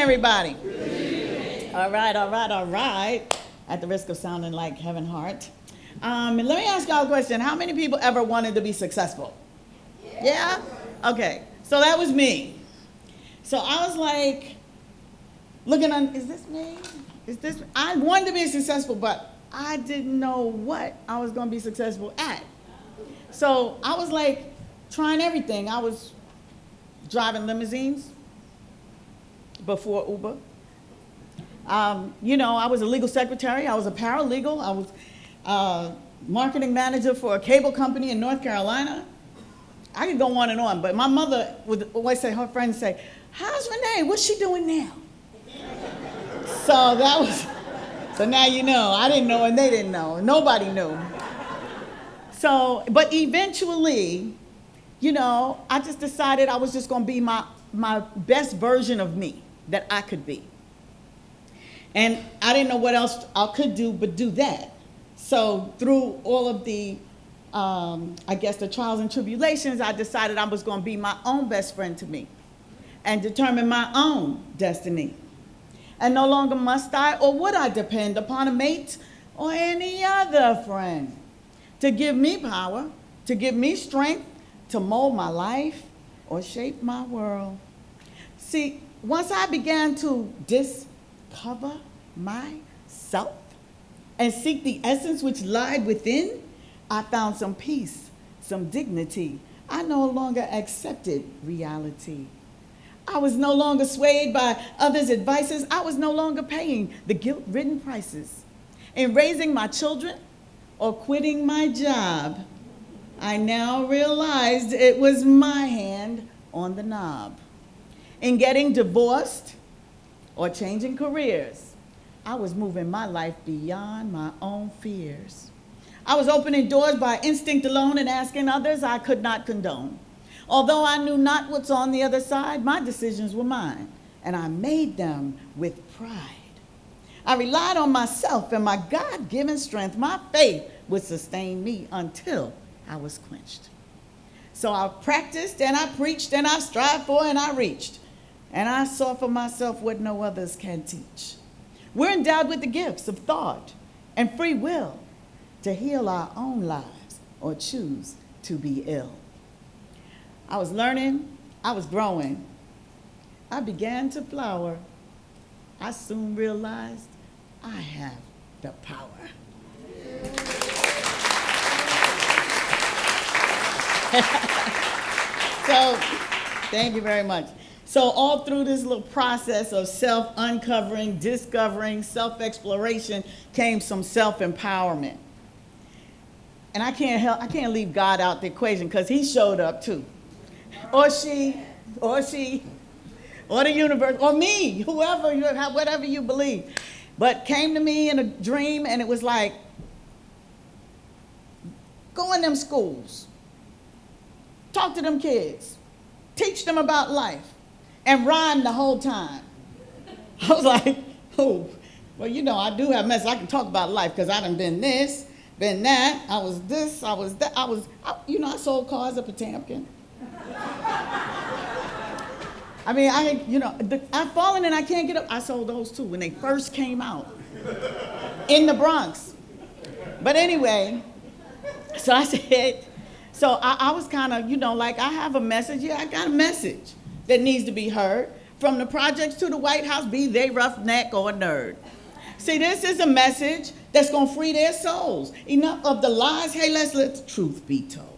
everybody. All right. At the risk of sounding like Heaven Hart. Let me ask y'all a question. How many people ever wanted to be successful? Yeah? Okay. So that was me. So I was like, looking on, is this me? I wanted to be successful, but I didn't know what I was going to be successful at. So I was like trying everything. I was driving limousines before Uber. I was a legal secretary. I was a paralegal. I was marketing manager for a cable company in North Carolina. I could go on and on, but my mother would always say, her friends say, how's Renee? What's she doing now? So now you know. I didn't know and they didn't know. Nobody knew. So, but eventually, I just decided I was just going to be my best version of me that I could be. And I didn't know what else I could do but do that. So through all of the, the trials and tribulations, I decided I was going to be my own best friend to me and determine my own destiny. And no longer must I or would I depend upon a mate or any other friend to give me power, to give me strength, to mold my life or shape my world. See, once I began to discover myself and seek the essence which lied within, I found some peace, some dignity. I no longer accepted reality. I was no longer swayed by others' advices. I was no longer paying the guilt-ridden prices. In raising my children or quitting my job, I now realized it was my hand on the knob. In getting divorced or changing careers, I was moving my life beyond my own fears. I was opening doors by instinct alone and asking others I could not condone. Although I knew not what's on the other side, my decisions were mine, and I made them with pride. I relied on myself and my God-given strength. My faith would sustain me until I was quenched. So I practiced and I preached and I strived for and I reached. And I saw for myself what no others can teach. We're endowed with the gifts of thought and free will to heal our own lives or choose to be ill. I was learning, I was growing. I began to flower. I soon realized I have the power. So, thank you very much. So all through this little process of self-uncovering, discovering, self-exploration came some self-empowerment. And I can't leave God out the equation because he showed up too. Or she, or the universe, or me, whatever you believe. But came to me in a dream and it was like, go in them schools, talk to them kids, teach them about life, and rhyme the whole time. I was like, oh, well, I do have mess. I can talk about life because I done been this, been that. I was this, I was that. I sold cars at Potemkin. I've fallen and I can't get up. I sold those too when they first came out in the Bronx. But anyway, so I said, I was kind of, I have a message. Yeah, I got a message that needs to be heard. From the projects to the White House, be they roughneck or nerd. See, this is a message that's going to free their souls. Enough of the lies. Hey, let's let the truth be told.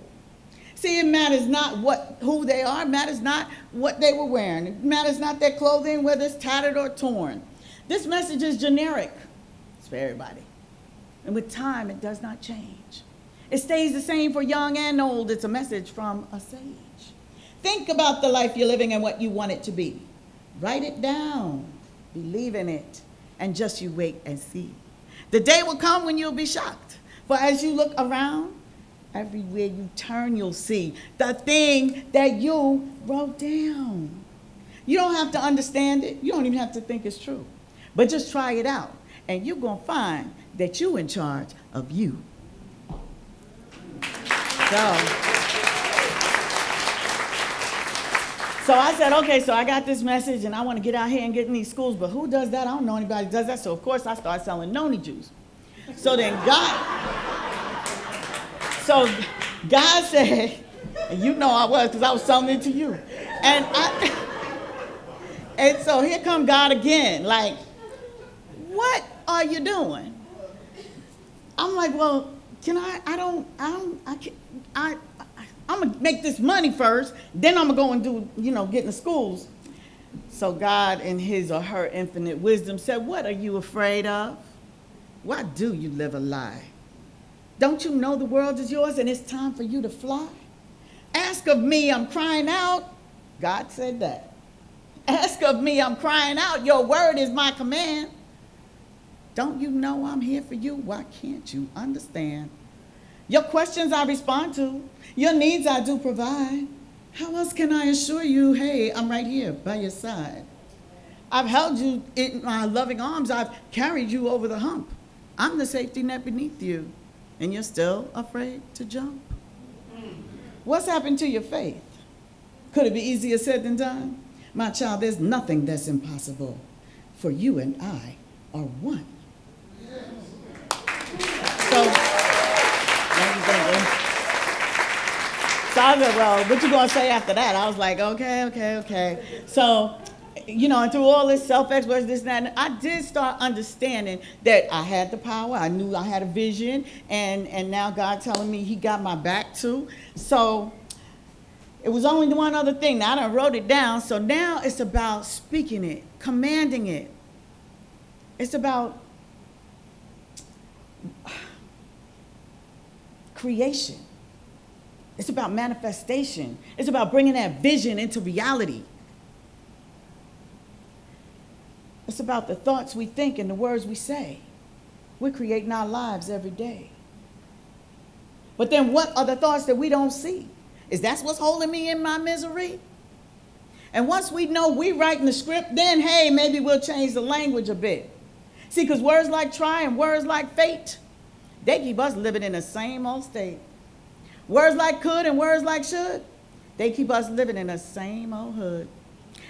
See, it matters not who they are. It matters not what they were wearing. It matters not their clothing, whether it's tattered or torn. This message is generic. It's for everybody. And with time, it does not change. It stays the same for young and old. It's a message from a sage. Think about the life you're living and what you want it to be. Write it down. Believe in it. And just you wait and see. The day will come when you'll be shocked. For as you look around, everywhere you turn, you'll see the thing that you wrote down. You don't have to understand it. You don't even have to think it's true. But just try it out. And you're going to find that you're in charge of you. So I said, okay, so I got this message and I want to get out here and get in these schools, but who does that? I don't know anybody who does that. So of course I started selling noni juice. So then God said, and you know I was because I was selling it to you. And so here come God again, like, what are you doing? I'm like, well, I'm gonna make this money first, then I'm gonna go and do, get in the schools. So God, in his or her infinite wisdom, said, what are you afraid of? Why do you live a lie? Don't you know the world is yours and it's time for you to fly? Ask of me, I'm crying out. God said that. Ask of me, I'm crying out. Your word is my command. Don't you know I'm here for you? Why can't you understand? Your questions I respond to. Your needs I do provide. How else can I assure you, hey, I'm right here by your side? I've held you in my loving arms. I've carried you over the hump. I'm the safety net beneath you, and you're still afraid to jump. What's happened to your faith? Could it be easier said than done? My child, there's nothing that's impossible, for you and I are one. So I said, well, what you gonna say after that? I was like, okay. So, and through all this self-exploration, this and that, I did start understanding that I had the power. I knew I had a vision, and now God telling me he got my back too. So it was only one other thing. Now I done wrote it down, so now it's about speaking it, commanding it. It's about creation. It's about manifestation. It's about bringing that vision into reality. It's about the thoughts we think and the words we say. We're creating our lives every day. But then what are the thoughts that we don't see? Is that what's holding me in my misery? And once we know we're writing the script, then, hey, maybe we'll change the language a bit. See, because words like try and words like fate, they keep us living in the same old state. Words like could and words like should, they keep us living in the same old hood.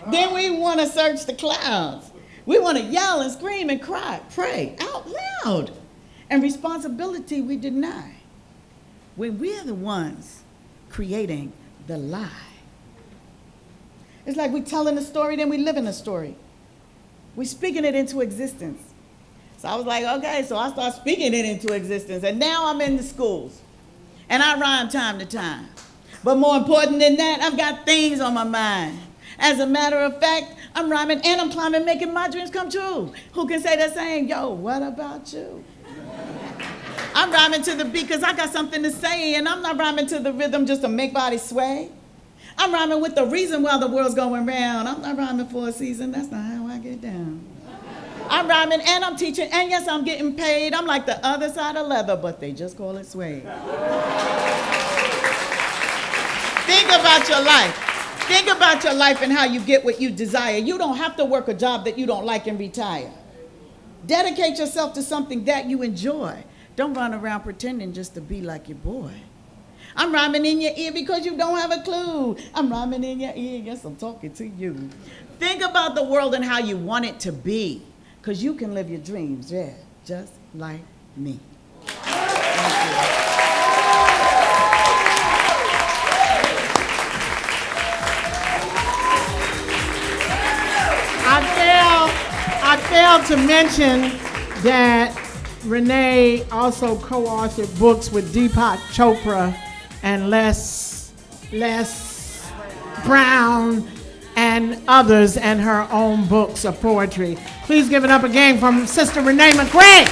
Then we want to search the clouds. We want to yell and scream and cry, pray out loud. And responsibility we deny when we're the ones creating the lie. It's like we're telling a story, then we live in a story. We're speaking it into existence. So I was like, okay, so I start speaking it into existence. And now I'm in the schools. And I rhyme time to time. But more important than that, I've got things on my mind. As a matter of fact, I'm rhyming and I'm climbing, making my dreams come true. Who can say the same? Yo, what about you? I'm rhyming to the beat because I got something to say, and I'm not rhyming to the rhythm just to make bodies sway. I'm rhyming with the reason why the world's going round. I'm not rhyming for a season. That's not how I get down. I'm rhyming and I'm teaching, and yes, I'm getting paid. I'm like the other side of leather, but they just call it suede. Think about your life. Think about your life and how you get what you desire. You don't have to work a job that you don't like and retire. Dedicate yourself to something that you enjoy. Don't run around pretending just to be like your boy. I'm rhyming in your ear because you don't have a clue. I'm rhyming in your ear, yes, I'm talking to you. Think about the world and how you want it to be, because you can live your dreams, yeah, just like me. Thank you. I failed to mention that Renee also co-authored books with Deepak Chopra and Les Brown and others, and her own books of poetry. Please give it up again from Sister Renee McRae.